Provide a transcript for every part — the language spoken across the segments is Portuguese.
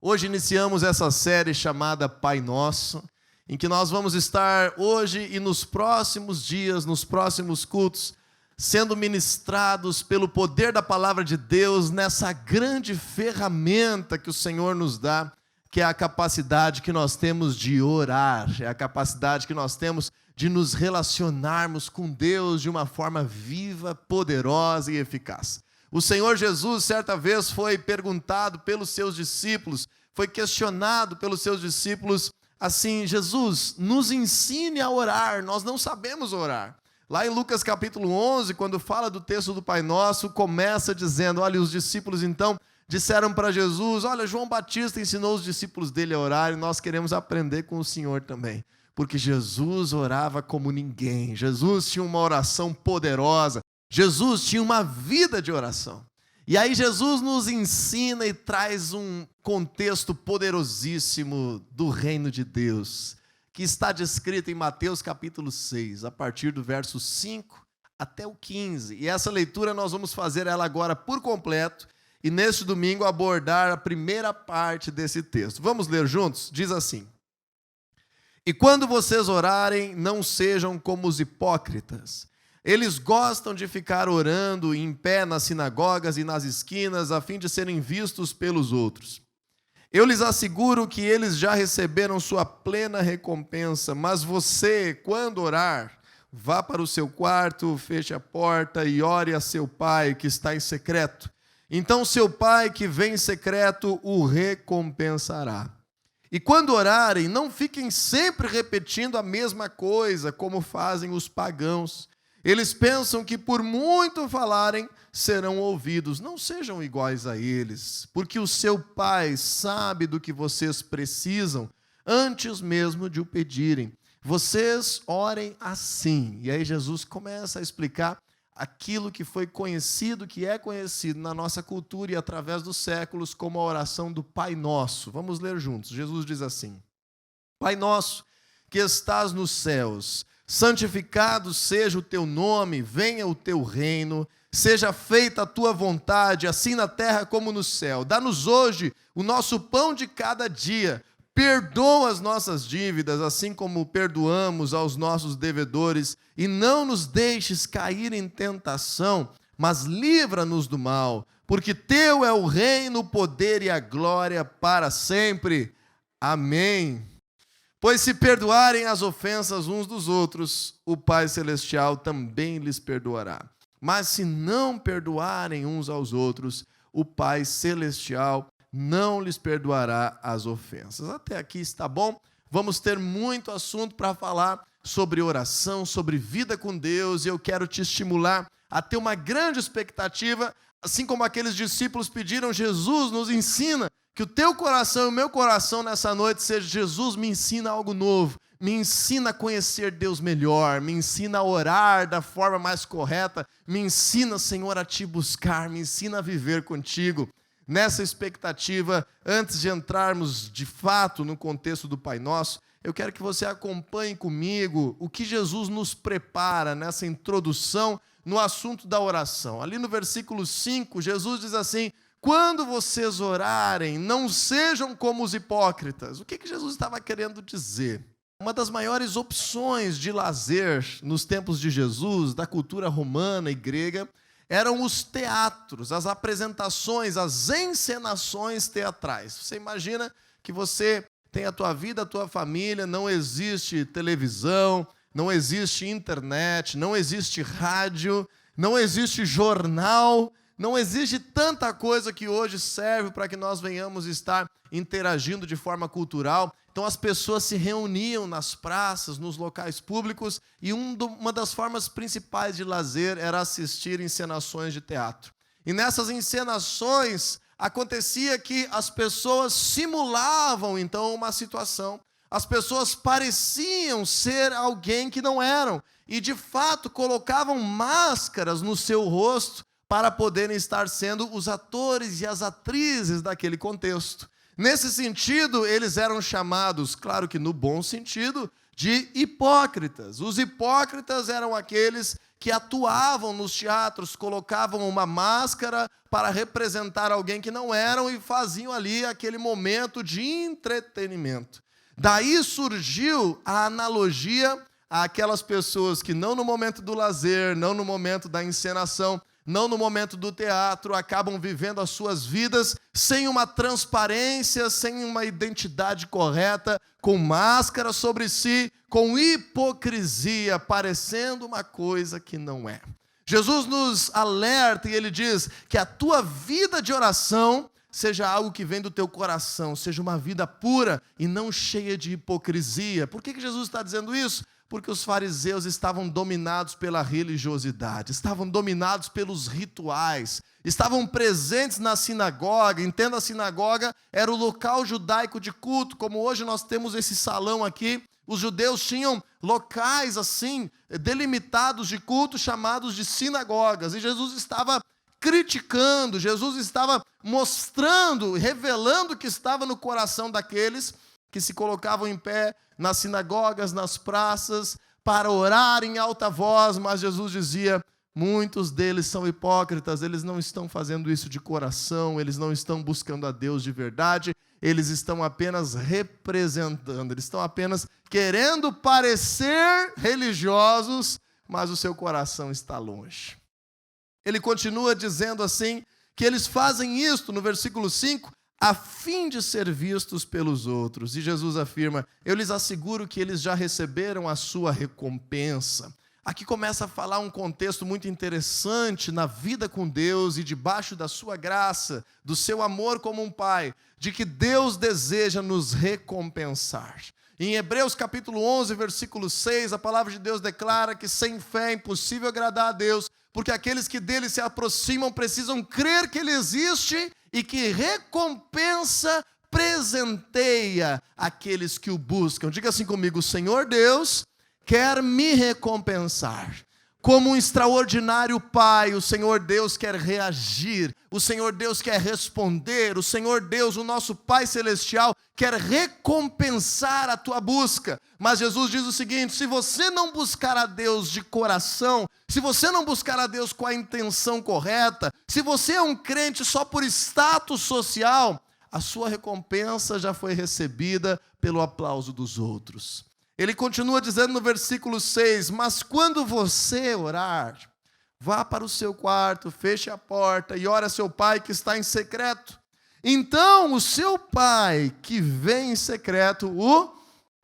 Hoje iniciamos essa série chamada Pai Nosso, em que nós vamos estar hoje e nos próximos dias, nos próximos cultos, sendo ministrados pelo poder da palavra de Deus nessa grande ferramenta que o Senhor nos dá, que é a capacidade que nós temos de orar, é a capacidade que nós temos de nos relacionarmos com Deus de uma forma viva, poderosa e eficaz. O Senhor Jesus, certa vez, foi perguntado pelos seus discípulos, foi questionado pelos seus discípulos, assim: Jesus, nos ensine a orar, nós não sabemos orar. Lá em Lucas capítulo 11, quando fala do texto do Pai Nosso, começa dizendo, olha, os discípulos então disseram para Jesus, olha, João Batista ensinou os discípulos dele a orar e nós queremos aprender com o Senhor também. Porque Jesus orava como ninguém, Jesus tinha uma oração poderosa, Jesus tinha uma vida de oração. E aí Jesus nos ensina e traz um contexto poderosíssimo do reino de Deus, que está descrito em Mateus capítulo 6, a partir do verso 5 até o 15. E essa leitura nós vamos fazer ela agora por completo, e neste domingo abordar a primeira parte desse texto. Vamos ler juntos? Diz assim: E quando vocês orarem, não sejam como os hipócritas. Eles gostam de ficar orando em pé nas sinagogas e nas esquinas, a fim de serem vistos pelos outros. Eu lhes asseguro que eles já receberam sua plena recompensa, mas você, quando orar, vá para o seu quarto, feche a porta e ore a seu pai que está em secreto. Então seu pai que vem em secreto o recompensará. E quando orarem, não fiquem sempre repetindo a mesma coisa, como fazem os pagãos. Eles pensam que por muito falarem, serão ouvidos. Não sejam iguais a eles, porque o seu Pai sabe do que vocês precisam, antes mesmo de o pedirem. Vocês orem assim. E aí Jesus começa a explicar aquilo que foi conhecido, que é conhecido na nossa cultura e através dos séculos como a oração do Pai Nosso. Vamos ler juntos. Jesus diz assim: Pai nosso, que estás nos céus, santificado seja o teu nome, venha o teu reino, seja feita a tua vontade, assim na terra como no céu. Dá-nos hoje o nosso pão de cada dia. Perdoa as nossas dívidas, assim como perdoamos aos nossos devedores, e não nos deixes cair em tentação, mas livra-nos do mal, porque teu é o reino, o poder e a glória para sempre. Amém. Pois se perdoarem as ofensas uns dos outros, o Pai Celestial também lhes perdoará. Mas se não perdoarem uns aos outros, o Pai Celestial não lhes perdoará as ofensas. Até aqui está bom? Vamos ter muito assunto para falar sobre oração, sobre vida com Deus, e eu quero te estimular a ter uma grande expectativa, assim como aqueles discípulos pediram, Jesus nos ensina, que o teu coração e o meu coração nessa noite seja: Jesus, me ensina algo novo, me ensina a conhecer Deus melhor, me ensina a orar da forma mais correta, me ensina, Senhor, a te buscar, me ensina a viver contigo. Nessa expectativa, antes de entrarmos de fato no contexto do Pai Nosso, eu quero que você acompanhe comigo o que Jesus nos prepara nessa introdução no assunto da oração. Ali no versículo 5, Jesus diz assim: quando vocês orarem, não sejam como os hipócritas. O que Jesus estava querendo dizer? Uma das maiores opções de lazer nos tempos de Jesus, da cultura romana e grega, eram os teatros, as apresentações, as encenações teatrais. Você imagina que você tem a tua vida, a tua família, não existe televisão, não existe internet, não existe rádio, não existe jornal, não existe tanta coisa que hoje serve para que nós venhamos estar interagindo de forma cultural. Então as pessoas se reuniam nas praças, nos locais públicos, e uma das formas principais de lazer era assistir encenações de teatro. E nessas encenações acontecia que as pessoas simulavam então uma situação. As pessoas pareciam ser alguém que não eram e de fato colocavam máscaras no seu rosto para poderem estar sendo os atores e as atrizes daquele contexto. Nesse sentido, eles eram chamados, claro que no bom sentido, de hipócritas. Os hipócritas eram aqueles que atuavam nos teatros, colocavam uma máscara para representar alguém que não eram e faziam ali aquele momento de entretenimento. Daí surgiu a analogia àquelas pessoas que não no momento do lazer, não no momento da encenação, não no momento do teatro, acabam vivendo as suas vidas sem uma transparência, sem uma identidade correta, com máscara sobre si, com hipocrisia, parecendo uma coisa que não é. Jesus nos alerta e ele diz que a tua vida de oração seja algo que vem do teu coração, seja uma vida pura e não cheia de hipocrisia. Por que Jesus está dizendo isso? Porque os fariseus estavam dominados pela religiosidade, estavam dominados pelos rituais, estavam presentes na sinagoga. Entenda, a sinagoga era o local judaico de culto, como hoje nós temos esse salão aqui. Os judeus tinham locais assim, delimitados de culto, chamados de sinagogas, e Jesus estava criticando, Jesus estava mostrando, revelando o que estava no coração daqueles que se colocavam em pé nas sinagogas, nas praças, para orar em alta voz, mas Jesus dizia: muitos deles são hipócritas, eles não estão fazendo isso de coração, eles não estão buscando a Deus de verdade, eles estão apenas representando, eles estão apenas querendo parecer religiosos, mas o seu coração está longe. Ele continua dizendo assim, que eles fazem isto, no versículo 5, a fim de ser vistos pelos outros. E Jesus afirma: eu lhes asseguro que eles já receberam a sua recompensa. Aqui começa a falar um contexto muito interessante na vida com Deus e debaixo da sua graça, do seu amor como um pai, de que Deus deseja nos recompensar. Em Hebreus capítulo 11, versículo 6, a palavra de Deus declara que sem fé é impossível agradar a Deus, porque aqueles que dele se aproximam precisam crer que ele existe e que recompensa presenteia aqueles que o buscam. Diga assim comigo: o Senhor Deus quer me recompensar. Como um extraordinário Pai, o Senhor Deus quer reagir, o Senhor Deus quer responder, o Senhor Deus, o nosso Pai Celestial, quer recompensar a tua busca. Mas Jesus diz o seguinte: se você não buscar a Deus de coração, se você não buscar a Deus com a intenção correta, se você é um crente só por status social, a sua recompensa já foi recebida pelo aplauso dos outros. Ele continua dizendo no versículo 6, mas quando você orar, vá para o seu quarto, feche a porta e ore a seu pai que está em secreto. Então o seu pai que vem em secreto o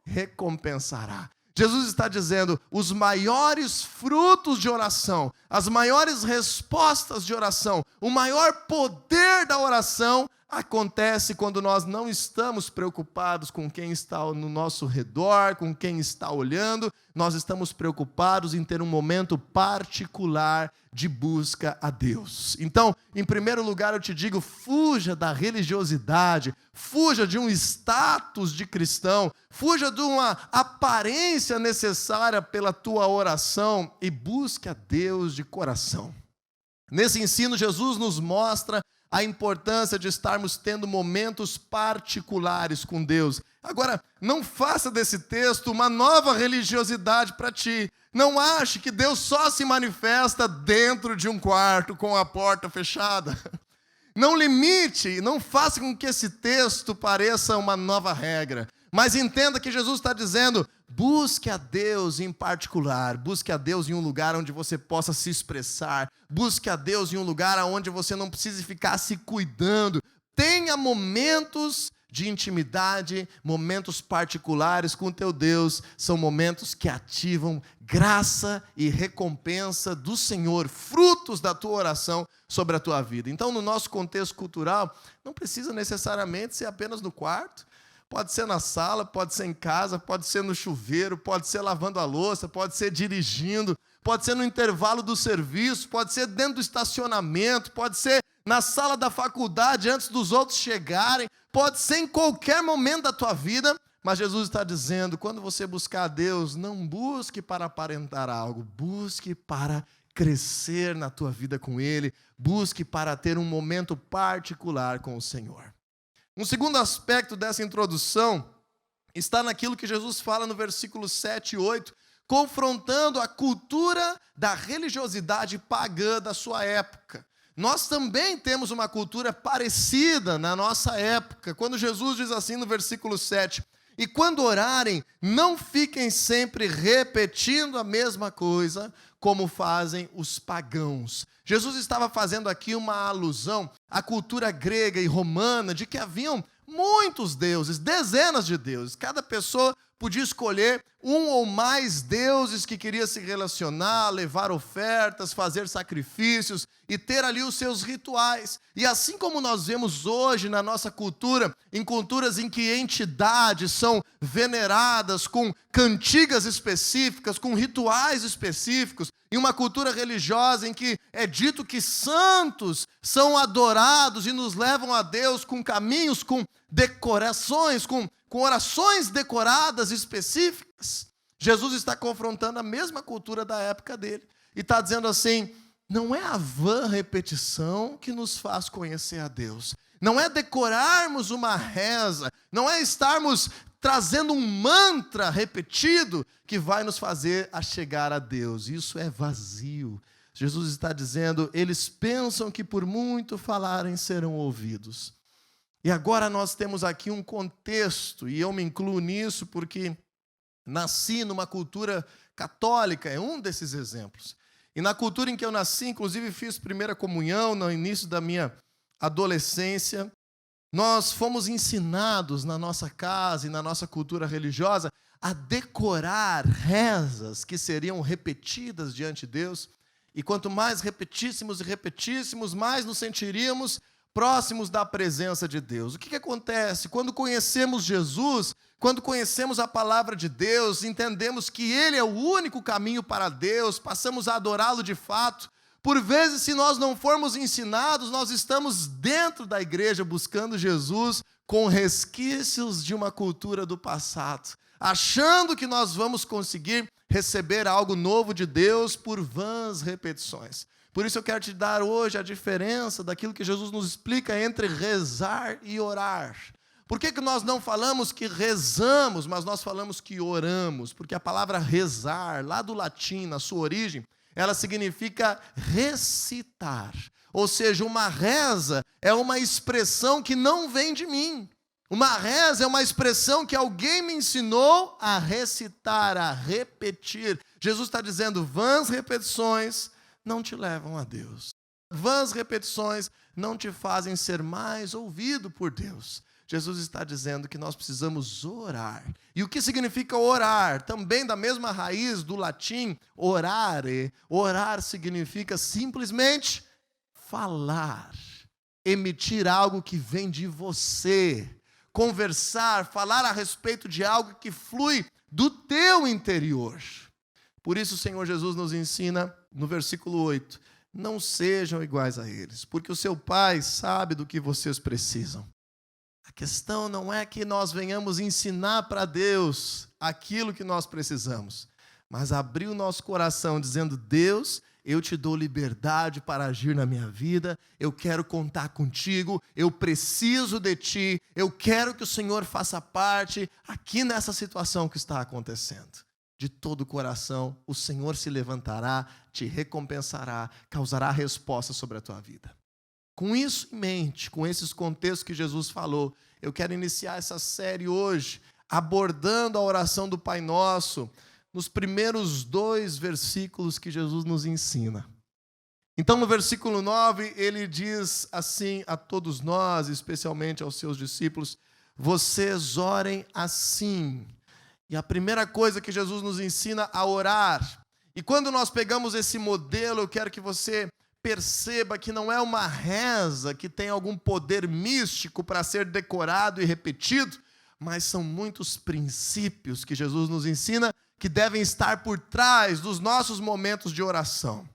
recompensará. Jesus está dizendo, os maiores frutos de oração, as maiores respostas de oração, o maior poder da oração acontece quando nós não estamos preocupados com quem está no nosso redor, com quem está olhando. Nós estamos preocupados em ter um momento particular de busca a Deus. Então, em primeiro lugar, eu te digo, fuja da religiosidade, fuja de um status de cristão, fuja de uma aparência necessária pela tua oração e busque a Deus de coração. Nesse ensino, Jesus nos mostra a importância de estarmos tendo momentos particulares com Deus. Agora, não faça desse texto uma nova religiosidade para ti. Não ache que Deus só se manifesta dentro de um quarto com a porta fechada. Não limite, não faça com que esse texto pareça uma nova regra. Mas entenda que Jesus está dizendo, busque a Deus em particular, busque a Deus em um lugar onde você possa se expressar, busque a Deus em um lugar onde você não precise ficar se cuidando. Tenha momentos de intimidade, momentos particulares com o teu Deus, são momentos que ativam graça e recompensa do Senhor, frutos da tua oração sobre a tua vida. Então, no nosso contexto cultural, não precisa necessariamente ser apenas no quarto. Pode ser na sala, pode ser em casa, pode ser no chuveiro, pode ser lavando a louça, pode ser dirigindo, pode ser no intervalo do serviço, pode ser dentro do estacionamento, pode ser na sala da faculdade antes dos outros chegarem, pode ser em qualquer momento da tua vida, mas Jesus está dizendo, quando você buscar a Deus, não busque para aparentar algo, busque para crescer na tua vida com Ele, busque para ter um momento particular com o Senhor. Um segundo aspecto dessa introdução está naquilo que Jesus fala no versículo 7 e 8, confrontando a cultura da religiosidade pagã da sua época. Nós também temos uma cultura parecida na nossa época, quando Jesus diz assim no versículo 7, e quando orarem, não fiquem sempre repetindo a mesma coisa, como fazem os pagãos. Jesus estava fazendo aqui uma alusão à cultura grega e romana, de que haviam muitos deuses, dezenas de deuses. Cada pessoa podia escolher um ou mais deuses que queria se relacionar, levar ofertas, fazer sacrifícios e ter ali os seus rituais. E assim como nós vemos hoje na nossa cultura, em culturas em que entidades são veneradas com cantigas específicas, com rituais específicos, em uma cultura religiosa em que é dito que santos são adorados e nos levam a Deus com caminhos, com decorações, com orações decoradas específicas, Jesus está confrontando a mesma cultura da época dele. E está dizendo assim, não é a vã repetição que nos faz conhecer a Deus. Não é decorarmos uma reza, não é estarmos trazendo um mantra repetido que vai nos fazer a chegar a Deus. Isso é vazio. Jesus está dizendo, eles pensam que por muito falarem serão ouvidos. E agora nós temos aqui um contexto, e eu me incluo nisso porque nasci numa cultura católica, é um desses exemplos. E na cultura em que eu nasci, inclusive fiz primeira comunhão no início da minha adolescência, nós fomos ensinados na nossa casa e na nossa cultura religiosa a decorar rezas que seriam repetidas diante de Deus. E quanto mais repetíssemos e repetíssemos, mais nos sentiríamos próximos da presença de Deus. O que acontece? Quando conhecemos Jesus, quando conhecemos a palavra de Deus, entendemos que Ele é o único caminho para Deus, passamos a adorá-lo de fato. Por vezes, se nós não formos ensinados, nós estamos dentro da igreja buscando Jesus com resquícios de uma cultura do passado, achando que nós vamos conseguir receber algo novo de Deus por vãs repetições. Por isso eu quero te dar hoje a diferença daquilo que Jesus nos explica entre rezar e orar. Por que nós não falamos que rezamos, mas nós falamos que oramos? Porque a palavra rezar, lá do latim, na sua origem, ela significa recitar. Ou seja, uma reza é uma expressão que não vem de mim. Uma reza é uma expressão que alguém me ensinou a recitar, a repetir. Jesus está dizendo, vãs repetições não te levam a Deus. Vãs repetições não te fazem ser mais ouvido por Deus. Jesus está dizendo que nós precisamos orar. E o que significa orar? Também da mesma raiz do latim, orare. Orar significa simplesmente falar, emitir algo que vem de você, conversar, falar a respeito de algo que flui do teu interior. Por isso o Senhor Jesus nos ensina no versículo 8, não sejam iguais a eles, porque o seu Pai sabe do que vocês precisam. A questão não é que nós venhamos ensinar para Deus aquilo que nós precisamos, mas abrir o nosso coração dizendo, Deus, eu te dou liberdade para agir na minha vida, eu quero contar contigo, eu preciso de ti, eu quero que o Senhor faça parte aqui nessa situação que está acontecendo. De todo o coração, o Senhor se levantará, te recompensará, causará resposta sobre a tua vida. Com isso em mente, com esses contextos que Jesus falou, eu quero iniciar essa série hoje, abordando a oração do Pai Nosso, nos primeiros 2 versículos que Jesus nos ensina. Então, no versículo 9, ele diz assim a todos nós, especialmente aos seus discípulos, vocês orem assim. E a primeira coisa que Jesus nos ensina a orar. E quando nós pegamos esse modelo, eu quero que você perceba que não é uma reza que tem algum poder místico para ser decorado e repetido, mas são muitos princípios que Jesus nos ensina que devem estar por trás dos nossos momentos de oração.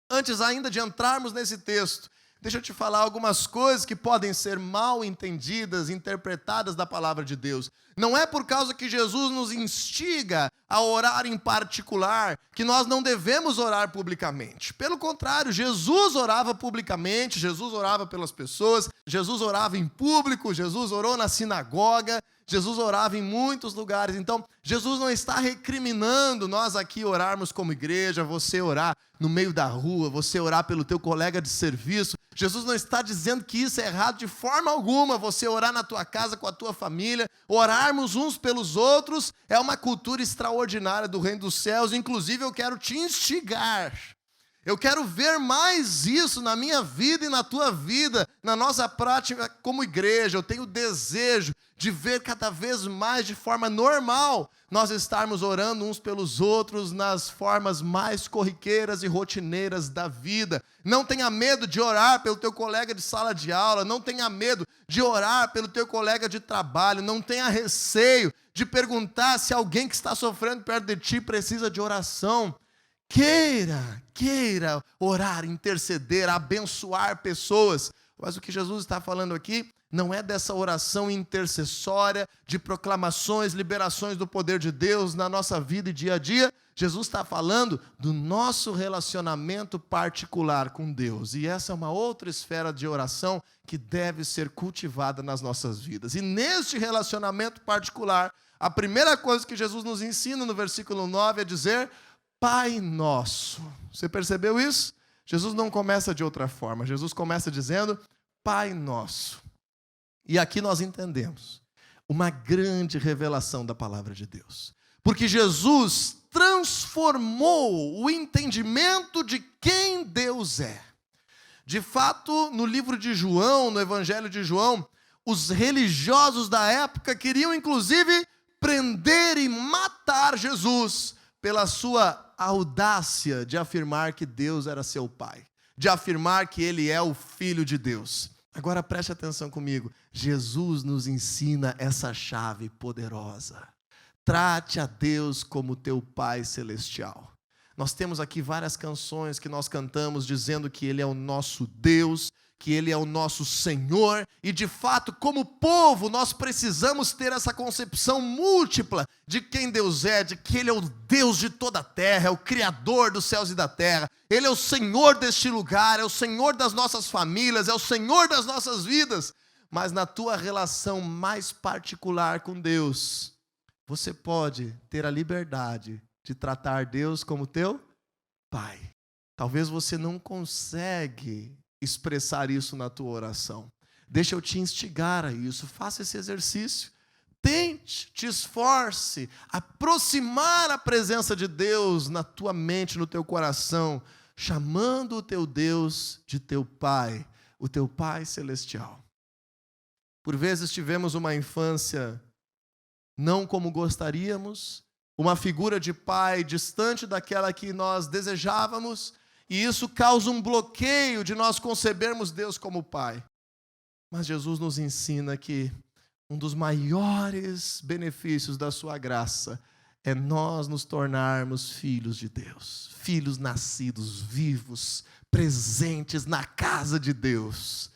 Antes ainda de entrarmos nesse texto, Deixa eu te falar algumas coisas que podem ser mal entendidas, interpretadas da palavra de Deus. Não é por causa que Jesus nos instiga a orar em particular que nós não devemos orar publicamente. Pelo contrário, Jesus orava publicamente, Jesus orava pelas pessoas, Jesus orava em público, Jesus orou na sinagoga, Jesus orava em muitos lugares. Então, Jesus não está recriminando nós aqui orarmos como igreja, você orar no meio da rua, você orar pelo teu colega de serviço. Jesus não está dizendo que isso é errado de forma alguma, você orar na tua casa com a tua família, orarmos uns pelos outros, é uma cultura extraordinária do reino dos céus. Inclusive, eu quero te instigar. Eu quero ver mais isso na minha vida e na tua vida, na nossa prática como igreja. Eu tenho desejo de ver cada vez mais de forma normal nós estarmos orando uns pelos outros nas formas mais corriqueiras e rotineiras da vida. Não tenha medo de orar pelo teu colega de sala de aula, não tenha medo de orar pelo teu colega de trabalho, não tenha receio de perguntar se alguém que está sofrendo perto de ti precisa de oração. Queira orar, interceder, abençoar pessoas. Mas o que Jesus está falando aqui não é dessa oração intercessória, de proclamações, liberações do poder de Deus na nossa vida e dia a dia. Jesus está falando do nosso relacionamento particular com Deus. E essa é uma outra esfera de oração que deve ser cultivada nas nossas vidas. E neste relacionamento particular, a primeira coisa que Jesus nos ensina no versículo 9 é dizer: Pai Nosso. Você percebeu isso? Jesus não começa de outra forma. Jesus começa dizendo: Pai Nosso. E aqui nós entendemos uma grande revelação da palavra de Deus. Porque Jesus transformou o entendimento de quem Deus é. De fato, no livro de João, no Evangelho de João, os religiosos da época queriam inclusive prender e matar Jesus pela sua audácia de afirmar que Deus era seu Pai, de afirmar que Ele é o Filho de Deus. Agora preste atenção comigo, Jesus nos ensina essa chave poderosa. Trate a Deus como teu Pai Celestial. Nós temos aqui várias canções que nós cantamos dizendo que Ele é o nosso Deus, que Ele é o nosso Senhor, e de fato, como povo, nós precisamos ter essa concepção múltipla de quem Deus é, de que Ele é o Deus de toda a terra, é o Criador dos céus e da terra, Ele é o Senhor deste lugar, é o Senhor das nossas famílias, é o Senhor das nossas vidas. Mas na tua relação mais particular com Deus, você pode ter a liberdade de tratar Deus como teu Pai. Talvez você não consegue expressar isso na tua oração. Deixa eu te instigar a isso. Faça esse exercício. Tente, te esforce, aproximar a presença de Deus na tua mente, no teu coração, chamando o teu Deus de teu Pai, o teu Pai Celestial. Por vezes tivemos uma infância não como gostaríamos, uma figura de pai distante daquela que nós desejávamos, e isso causa um bloqueio de nós concebermos Deus como Pai. Mas Jesus nos ensina que um dos maiores benefícios da sua graça é nós nos tornarmos filhos de Deus. Filhos nascidos, vivos, presentes na casa de Deus.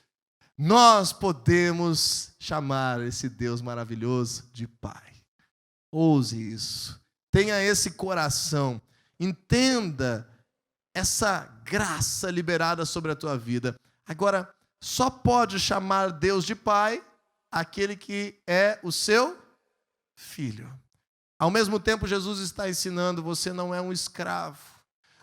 Nós podemos chamar esse Deus maravilhoso de Pai. Ouse isso. Tenha esse coração. Entenda essa graça liberada sobre a tua vida. Agora, só pode chamar Deus de Pai aquele que é o seu filho. Ao mesmo tempo, Jesus está ensinando, você não é um escravo.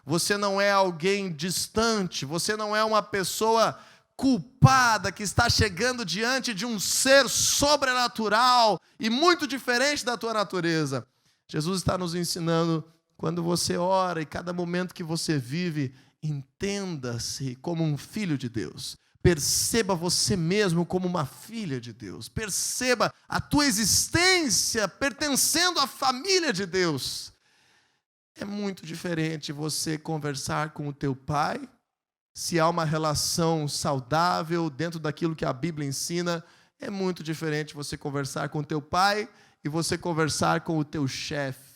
Você não é alguém distante. Você não é uma pessoa culpada que está chegando diante de um ser sobrenatural e muito diferente da tua natureza. Jesus está nos ensinando, quando você ora e cada momento que você vive, entenda-se como um filho de Deus. Perceba você mesmo como uma filha de Deus. Perceba a tua existência pertencendo à família de Deus. É muito diferente você conversar com o teu pai, se há uma relação saudável dentro daquilo que a Bíblia ensina. É muito diferente você conversar com o teu pai e você conversar com o teu chefe.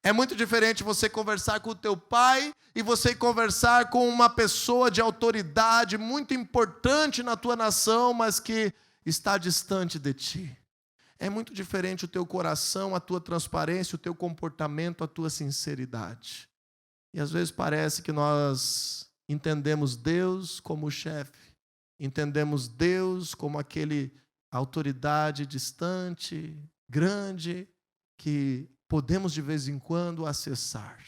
É muito diferente você conversar com o teu pai e você conversar com uma pessoa de autoridade muito importante na tua nação, mas que está distante de ti. É muito diferente o teu coração, a tua transparência, o teu comportamento, a tua sinceridade. E às vezes parece que nós entendemos Deus como o chefe, entendemos Deus como aquele autoridade distante, grande, que podemos de vez em quando acessar.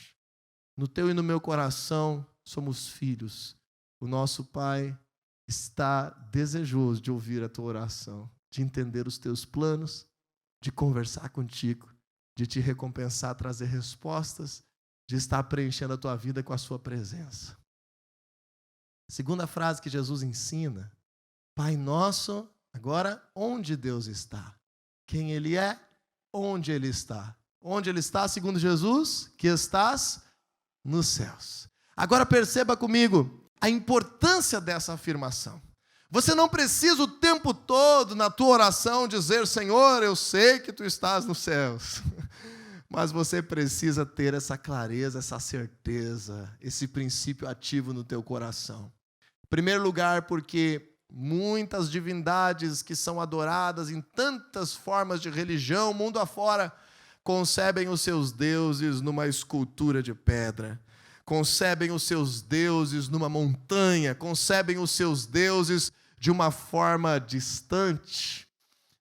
No teu e no meu coração somos filhos. O nosso Pai está desejoso de ouvir a tua oração, de entender os teus planos, de conversar contigo, de te recompensar, trazer respostas, de estar preenchendo a tua vida com a sua presença. Segunda frase que Jesus ensina: Pai nosso, agora onde Deus está? Quem Ele é? Onde Ele está? Onde Ele está, segundo Jesus? Que estás nos céus. Agora perceba comigo a importância dessa afirmação. Você não precisa o tempo todo na tua oração dizer: Senhor, eu sei que Tu estás nos céus. Mas você precisa ter essa clareza, essa certeza, esse princípio ativo no teu coração. Em primeiro lugar, porque muitas divindades que são adoradas em tantas formas de religião, mundo afora, concebem os seus deuses numa escultura de pedra, concebem os seus deuses numa montanha, concebem os seus deuses de uma forma distante.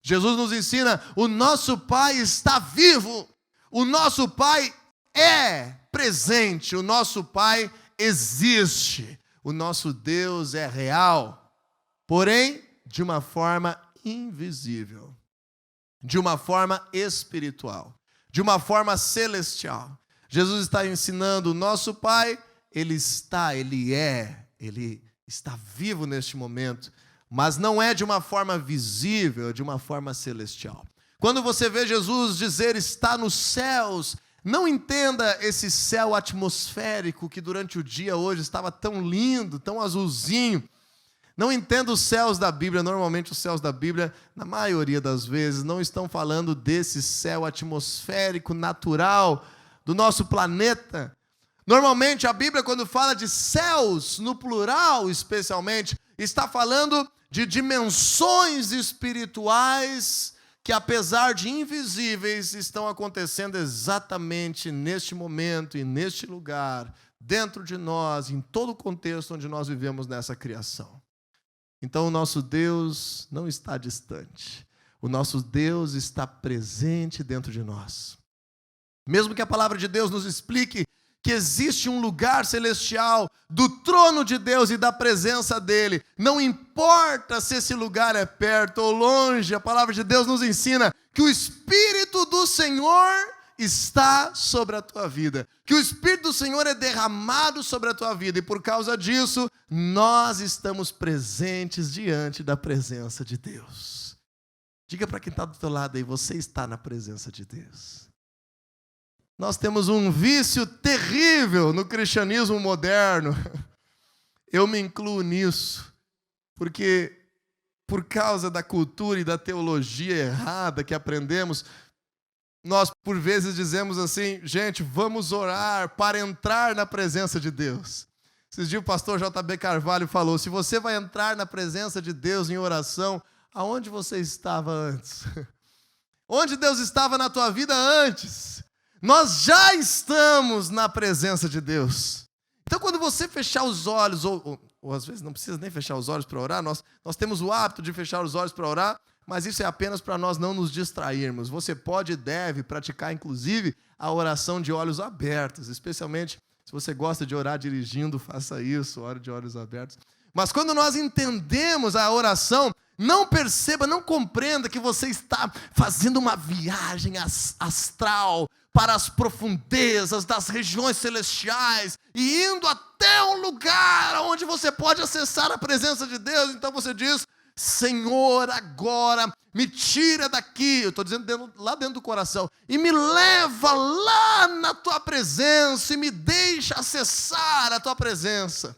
Jesus nos ensina: o nosso Pai está vivo, o nosso Pai é presente, o nosso Pai existe, o nosso Deus é real, porém de uma forma invisível, de uma forma espiritual, de uma forma celestial. Jesus está ensinando: o nosso Pai, Ele está vivo neste momento, mas não é de uma forma visível, é de uma forma celestial. Quando você vê Jesus dizer está nos céus, não entenda esse céu atmosférico que durante o dia hoje estava tão lindo, tão azulzinho. Não entenda os céus da Bíblia. Normalmente os céus da Bíblia, na maioria das vezes, não estão falando desse céu atmosférico, natural, do nosso planeta. Normalmente a Bíblia, quando fala de céus, no plural especialmente, está falando de dimensões espirituais que, apesar de invisíveis, estão acontecendo exatamente neste momento e neste lugar, dentro de nós, em todo o contexto onde nós vivemos nessa criação. Então o nosso Deus não está distante. O nosso Deus está presente dentro de nós. Mesmo que a palavra de Deus nos explique que existe um lugar celestial do trono de Deus e da presença dele, não importa se esse lugar é perto ou longe, a palavra de Deus nos ensina que o Espírito do Senhor está sobre a tua vida, que o Espírito do Senhor é derramado sobre a tua vida, e por causa disso, nós estamos presentes diante da presença de Deus. Diga para quem está do teu lado aí: você está na presença de Deus. Nós temos um vício terrível no cristianismo moderno. Eu me incluo nisso, porque por causa da cultura e da teologia errada que aprendemos, nós por vezes dizemos assim: gente, vamos orar para entrar na presença de Deus. Esses dias o pastor J.B. Carvalho falou: se você vai entrar na presença de Deus em oração, aonde você estava antes? Onde Deus estava na tua vida antes? Nós já estamos na presença de Deus. Então, quando você fechar os olhos, ou às vezes não precisa nem fechar os olhos para orar, nós temos o hábito de fechar os olhos para orar, mas isso é apenas para nós não nos distrairmos. Você pode e deve praticar, inclusive, a oração de olhos abertos, especialmente se você gosta de orar dirigindo, faça isso, ore de olhos abertos. Mas quando nós entendemos a oração, não perceba, não compreenda que você está fazendo uma viagem astral para as profundezas das regiões celestiais e indo até um lugar onde você pode acessar a presença de Deus. Então você diz: Senhor, agora me tira daqui, eu estou dizendo lá dentro do coração, e me leva lá na tua presença e me deixa acessar a tua presença.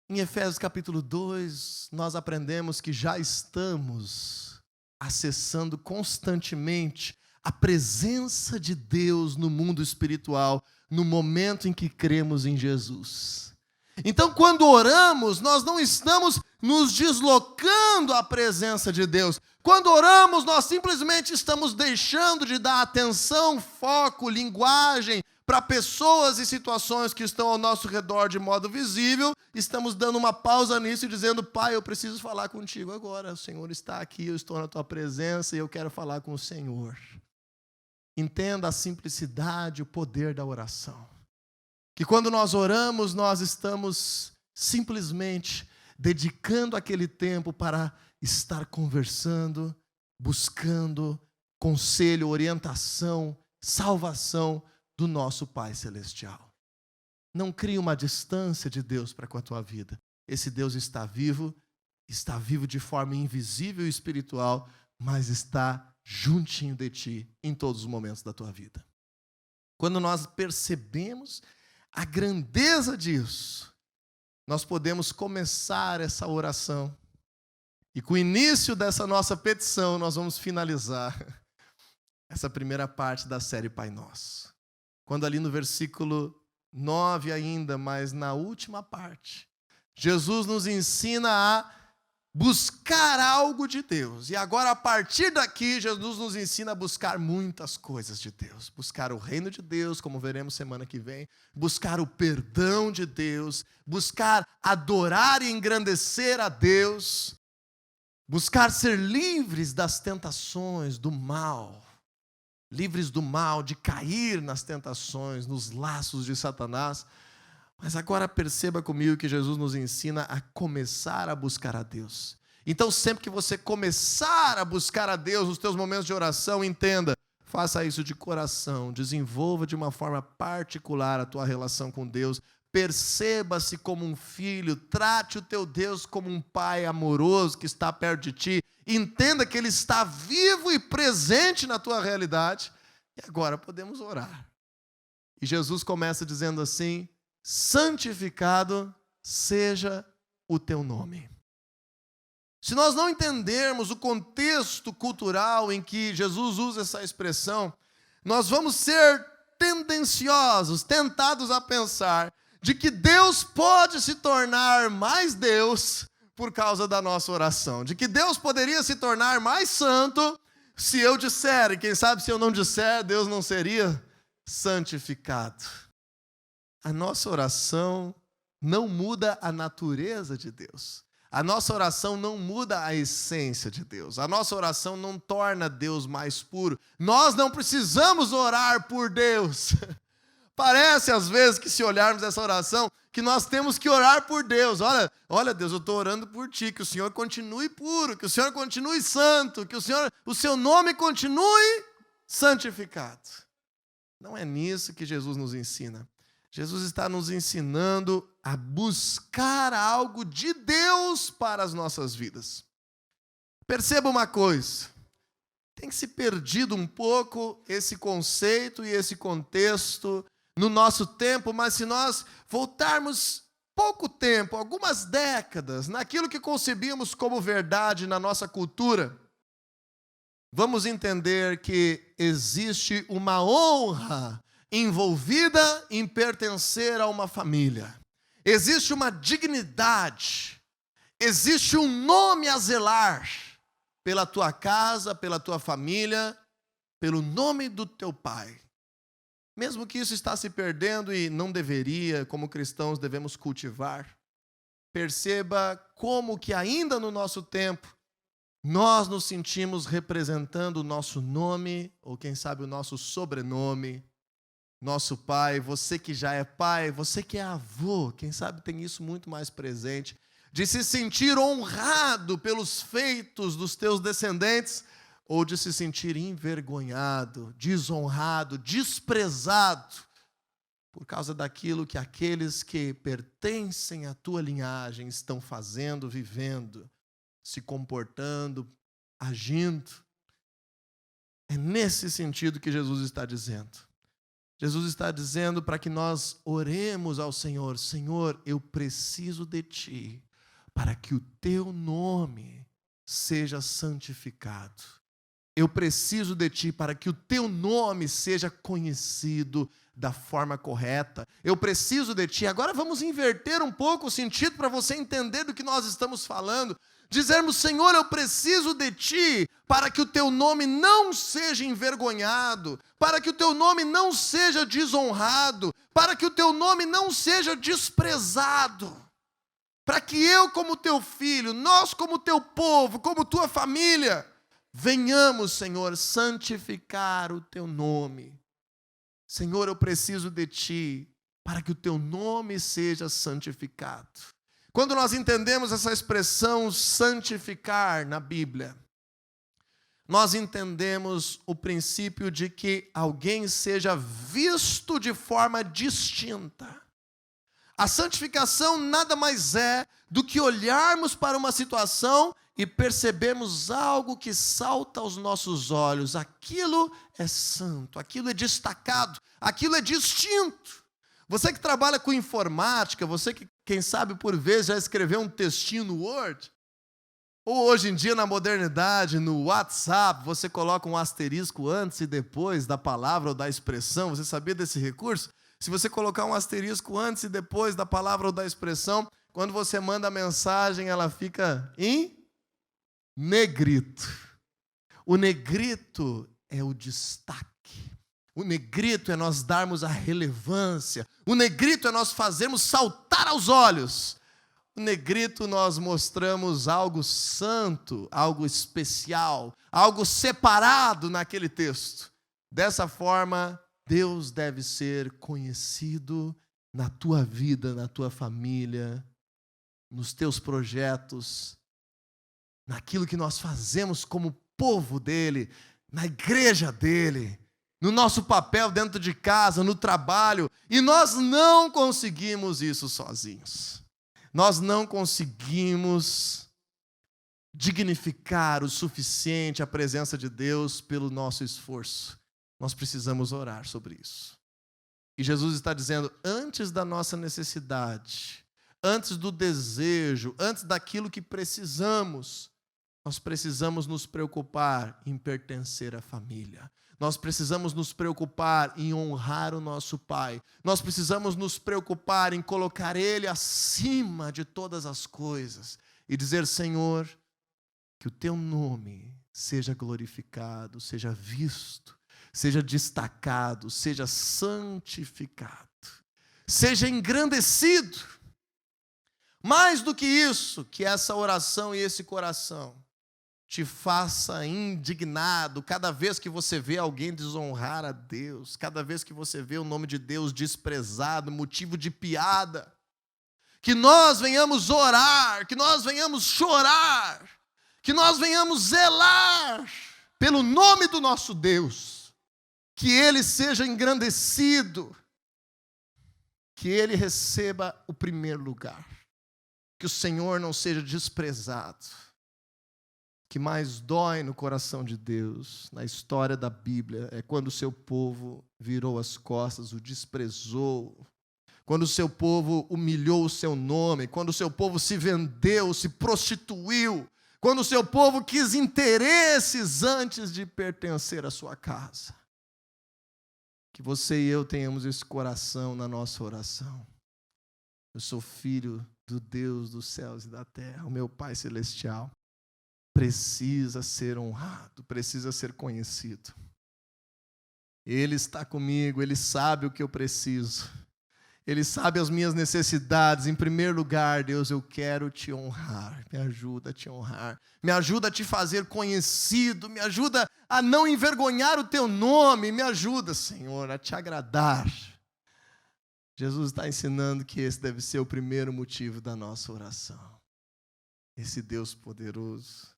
Em Efésios capítulo 2, nós aprendemos que já estamos acessando constantemente a presença de Deus no mundo espiritual no momento em que cremos em Jesus. Então, quando oramos, nós não estamos nos deslocando à presença de Deus. Quando oramos, nós simplesmente estamos deixando de dar atenção, foco, linguagem para pessoas e situações que estão ao nosso redor de modo visível. Estamos dando uma pausa nisso e dizendo: Pai, eu preciso falar contigo agora. O Senhor está aqui, eu estou na tua presença e eu quero falar com o Senhor. Entenda a simplicidade, o poder da oração. Que quando nós oramos, nós estamos simplesmente dedicando aquele tempo para estar conversando, buscando conselho, orientação, salvação do nosso Pai Celestial. Não crie uma distância de Deus para com a tua vida. Esse Deus está vivo de forma invisível e espiritual, mas está juntinho de ti em todos os momentos da tua vida. Quando nós percebemos a grandeza disso, nós podemos começar essa oração. E com o início dessa nossa petição, nós vamos finalizar essa primeira parte da série Pai Nosso. Quando ali no versículo 9 ainda, mas na última parte, Jesus nos ensina a buscar algo de Deus. E agora, a partir daqui, Jesus nos ensina a buscar muitas coisas de Deus. Buscar o reino de Deus, como veremos semana que vem. Buscar o perdão de Deus. Buscar adorar e engrandecer a Deus. Buscar ser livres das tentações, do mal. Livres do mal, de cair nas tentações, nos laços de Satanás. Mas agora perceba comigo que Jesus nos ensina a começar a buscar a Deus. Então, sempre que você começar a buscar a Deus nos teus momentos de oração, entenda, faça isso de coração, desenvolva de uma forma particular a tua relação com Deus, perceba-se como um filho, trate o teu Deus como um pai amoroso que está perto de ti, entenda que Ele está vivo e presente na tua realidade, e agora podemos orar. E Jesus começa dizendo assim: santificado seja o teu nome. Se nós não entendermos o contexto cultural em que Jesus usa essa expressão, nós vamos ser tendenciosos, tentados a pensar de que Deus pode se tornar mais Deus por causa da nossa oração, de que Deus poderia se tornar mais santo se eu disser, e quem sabe se eu não disser, Deus não seria santificado. A nossa oração não muda a natureza de Deus. A nossa oração não muda a essência de Deus. A nossa oração não torna Deus mais puro. Nós não precisamos orar por Deus. Parece às vezes que, se olharmos essa oração, que nós temos que orar por Deus. Olha Deus, eu estou orando por ti, que o Senhor continue puro, que o Senhor continue santo, que o seu nome continue santificado. Não é nisso que Jesus nos ensina. Jesus está nos ensinando a buscar algo de Deus para as nossas vidas. Perceba uma coisa, tem se perdido um pouco esse conceito e esse contexto no nosso tempo, mas se nós voltarmos pouco tempo, algumas décadas, naquilo que concebíamos como verdade na nossa cultura, vamos entender que existe uma honra envolvida em pertencer a uma família. Existe uma dignidade, existe um nome a zelar pela tua casa, pela tua família, pelo nome do teu pai. Mesmo que isso está se perdendo e não deveria, como cristãos devemos cultivar, perceba como que ainda no nosso tempo nós nos sentimos representando o nosso nome, ou quem sabe o nosso sobrenome, nosso pai. Você que já é pai, você que é avô, quem sabe tem isso muito mais presente, de se sentir honrado pelos feitos dos teus descendentes, ou de se sentir envergonhado, desonrado, desprezado, por causa daquilo que aqueles que pertencem à tua linhagem estão fazendo, vivendo, se comportando, agindo. É nesse sentido que Jesus está dizendo. Jesus está dizendo para que nós oremos ao Senhor: Senhor, eu preciso de Ti, para que o Teu nome seja santificado. Eu preciso de ti para que o teu nome seja conhecido da forma correta. Eu preciso de ti. Agora vamos inverter um pouco o sentido para você entender do que nós estamos falando. Dizermos, Senhor, eu preciso de ti para que o teu nome não seja envergonhado, para que o teu nome não seja desonrado, para que o teu nome não seja desprezado. Para que eu, como teu filho, nós, como teu povo, como tua família, venhamos, Senhor, santificar o teu nome. Senhor, eu preciso de ti para que o teu nome seja santificado. Quando nós entendemos essa expressão santificar na Bíblia, nós entendemos o princípio de que alguém seja visto de forma distinta. A santificação nada mais é do que olharmos para uma situação e percebemos algo que salta aos nossos olhos. Aquilo é santo, aquilo é destacado, aquilo é distinto. Você que trabalha com informática, você que, quem sabe, por vezes já escreveu um textinho no Word, ou hoje em dia, na modernidade, no WhatsApp, você coloca um asterisco antes e depois da palavra ou da expressão. Você sabia desse recurso? Se você colocar um asterisco antes e depois da palavra ou da expressão, quando você manda a mensagem, ela fica em negrito. O negrito é o destaque. O negrito é nós darmos a relevância. O negrito é nós fazermos saltar aos olhos. O negrito nós mostramos algo santo, algo especial, algo separado naquele texto. Dessa forma, Deus deve ser conhecido na tua vida, na tua família, nos teus projetos, naquilo que nós fazemos como povo dele, na igreja dele, no nosso papel dentro de casa, no trabalho. E nós não conseguimos isso sozinhos. Nós não conseguimos dignificar o suficiente a presença de Deus pelo nosso esforço. Nós precisamos orar sobre isso. E Jesus está dizendo, antes da nossa necessidade, antes do desejo, antes daquilo que precisamos, nós precisamos nos preocupar em pertencer à família. Nós precisamos nos preocupar em honrar o nosso Pai. Nós precisamos nos preocupar em colocar Ele acima de todas as coisas e dizer, Senhor, que o Teu nome seja glorificado, seja visto, seja destacado, seja santificado, seja engrandecido. Mais do que isso, que essa oração e esse coração te faça indignado cada vez que você vê alguém desonrar a Deus, cada vez que você vê o nome de Deus desprezado, motivo de piada. Que nós venhamos orar, que nós venhamos chorar, que nós venhamos zelar pelo nome do nosso Deus, que Ele seja engrandecido, que Ele receba o primeiro lugar, que o Senhor não seja desprezado. Que mais dói no coração de Deus, na história da Bíblia, é quando o seu povo virou as costas, o desprezou, quando o seu povo humilhou o seu nome, quando o seu povo se vendeu, se prostituiu, quando o seu povo quis interesses antes de pertencer à sua casa. Que você e eu tenhamos esse coração na nossa oração. Eu sou filho do Deus dos céus e da terra, o meu Pai celestial. Precisa ser honrado, precisa ser conhecido. Ele está comigo, Ele sabe o que eu preciso. Ele sabe as minhas necessidades. Em primeiro lugar, Deus, eu quero te honrar. Me ajuda a te honrar. Me ajuda a te fazer conhecido. Me ajuda a não envergonhar o teu nome. Me ajuda, Senhor, a te agradar. Jesus está ensinando que esse deve ser o primeiro motivo da nossa oração. Esse Deus poderoso.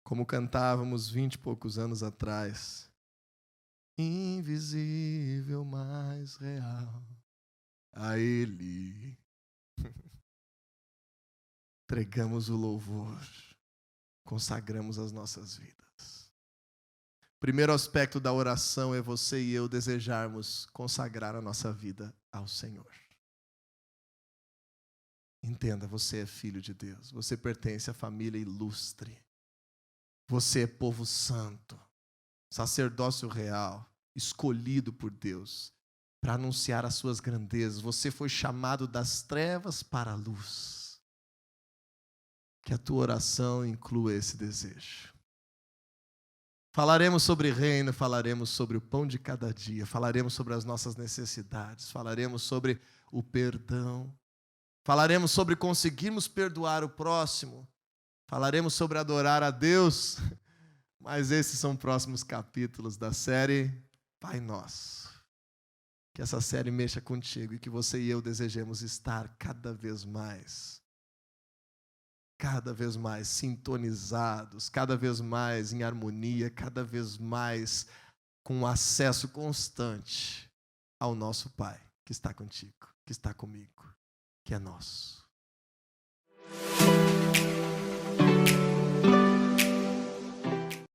Como cantávamos 20 e poucos anos atrás. Invisível, mas real. A Ele entregamos o louvor, consagramos as nossas vidas. Primeiro aspecto da oração é você e eu desejarmos consagrar a nossa vida ao Senhor. Entenda, você é filho de Deus, você pertence à família ilustre. Você é povo santo, sacerdócio real, escolhido por Deus para anunciar as suas grandezas. Você foi chamado das trevas para a luz. Que a tua oração inclua esse desejo. Falaremos sobre reino, falaremos sobre o pão de cada dia, falaremos sobre as nossas necessidades, falaremos sobre o perdão, falaremos sobre conseguirmos perdoar o próximo, falaremos sobre adorar a Deus, mas esses são próximos capítulos da série Pai Nosso. Que essa série mexa contigo e que você e eu desejemos estar cada vez mais sintonizados, cada vez mais em harmonia, cada vez mais com acesso constante ao nosso Pai, que está contigo, que está comigo, que é nosso.